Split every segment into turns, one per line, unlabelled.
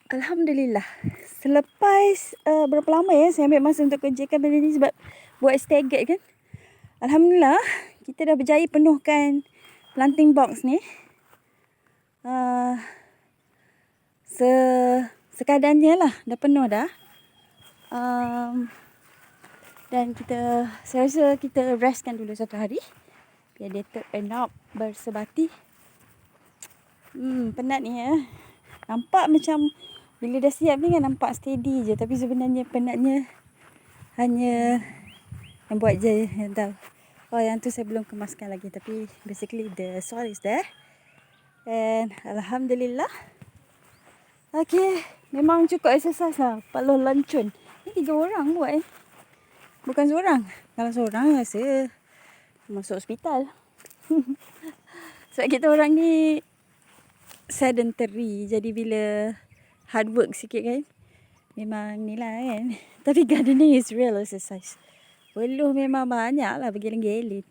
Alhamdulillah. Selepas berapa lama ya saya ambil masa untuk kerjakan benda ni sebab buat stagger kan. Alhamdulillah kita dah berjaya penuhkan planting box ni. Sekadarnya lah dah penuh dah. Dan saya rasa kita restkan dulu satu hari biar dia end up bersebati. Penat ni ya. Nampak macam bila dah siap ni kan nampak steady je, tapi sebenarnya penatnya hanya yang buat je yang tahu. Oh, yang tu saya belum kemaskan lagi, tapi basically the soil is there. And alhamdulillah. Okay, memang cukup exercise lah. Paloh lancun. Ni 3 orang buat bukan seorang. Kalau seorang rasa masuk hospital. Sebab kita orang ni sedentary. Jadi bila hard work sikit kan, memang ni lah kan. Tapi gardening is real exercise. Peluh memang banyak lah bergelin-gelin.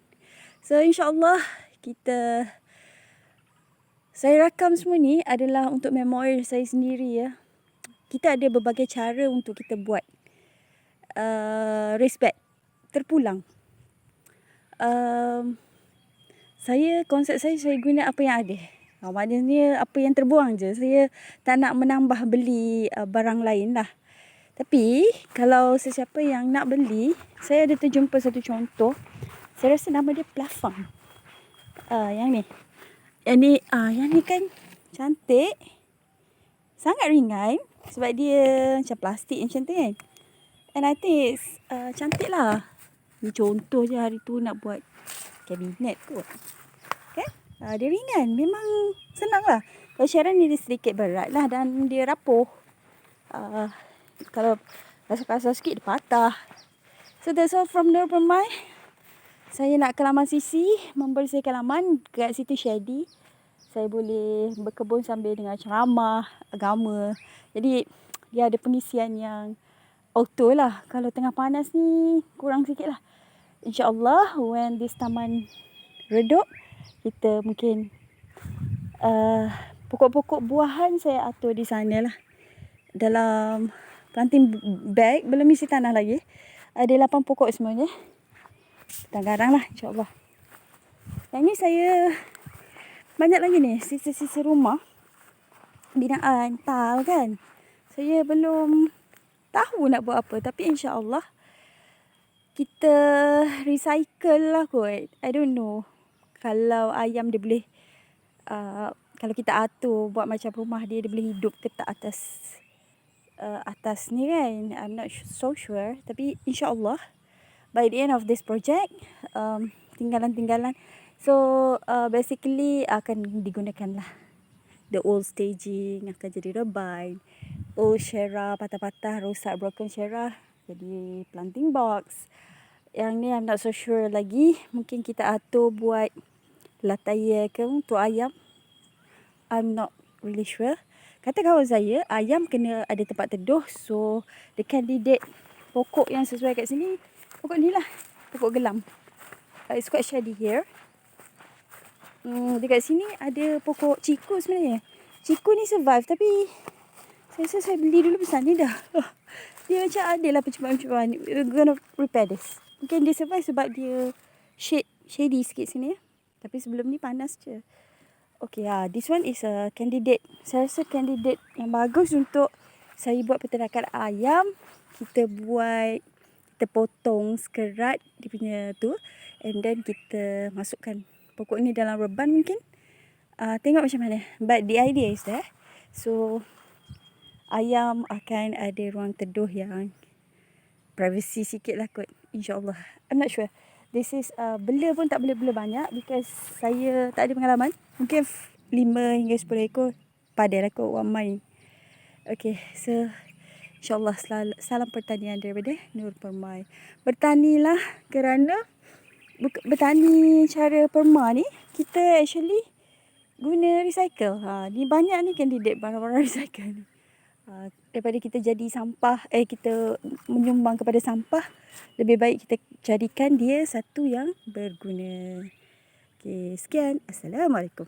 So insyaAllah saya rakam semua ni adalah untuk memori saya sendiri ya. Kita ada berbagai cara untuk kita buat raised bed terpulang. Konsep saya guna apa yang ada. Maknanya apa yang terbuang je. Saya tak nak menambah beli barang lain lah. Tapi kalau sesiapa yang nak beli, saya ada terjumpa satu contoh. Saya rasa nama dia plafon. Yang ni kan cantik. Sangat ringan sebab dia macam plastik macam tu kan. And I think it's cantik lah. Ni contoh je hari tu nak buat kabinet kot. Kan? Dia ringan. Memang senang lah. Kalau Sharon ni dia sedikit berat lah dan dia rapuh. Kalau kasar-kasar sikit dia patah. So that's all from Nur Permai. Saya nak ke laman Sisi, membersihkan laman. Kat situ shady. Saya boleh berkebun sambil dengan ceramah agama. Jadi dia ada pengisian yang auto lah. Kalau tengah panas ni kurang sikit lah. InsyaAllah when this taman redup, kita mungkin pokok-pokok buahan saya atur di sana lah. Dalam planting bag, belum isi tanah lagi. Ada 8 pokok semuanya. Kita garang lah insyaAllah. Yang ni saya banyak lagi ni sisi-sisi rumah. Binaan tal kan. Saya belum tahu nak buat apa. Tapi insyaAllah kita recycle lah kot. I don't know. Kalau ayam dia boleh kalau kita atur buat macam rumah dia boleh hidup ke tak atas ni kan. I'm not so sure. Tapi insyaAllah by the end of this project, tinggalan-tinggalan. So basically akan digunakan lah. The old staging akan jadi rebain. Old shera patah-patah, rosak broken shera jadi planting box. Yang ni I'm not so sure lagi. Mungkin kita atur buat lataya ke untuk ayam. I'm not really sure. Kata kawan saya, ayam kena ada tempat teduh. So the candidate pokok yang sesuai kat sini, pokok ni lah. Pokok gelam. It's quite shady here. Dekat sini ada pokok ciku sebenarnya. Ciku ni survive tapi saya rasa saya beli dulu besar ni dah. Dia macam ada lah percubaan-percubaan. We're gonna repair this. Mungkin dia survive sebab dia shady sikit sini ya. Tapi sebelum ni panas je. Okay, this one is a candidate. Saya rasa candidate yang bagus untuk saya buat peternakan ayam. Kita potong sekerat dia punya tu. And then kita masukkan pokok ni dalam reban mungkin. Tengok macam mana. But the idea is there. So ayam akan ada ruang teduh yang privacy sikit lah kot. InsyaAllah. I'm not sure. This is bela pun tak boleh bela banyak because saya tak ada pengalaman. Mungkin 5 hingga 10 ekor padan lah kot one main. Okay, so InsyaAllah salam pertanian daripada Nur Permai. Bertanilah kerana bertani cara perma ni kita actually guna recycle. Ni banyak ni candidate barang-barang recycle ni. Daripada kita jadi sampah, kita menyumbang kepada sampah, lebih baik kita jadikan dia satu yang berguna. Okay, sekian. Assalamualaikum.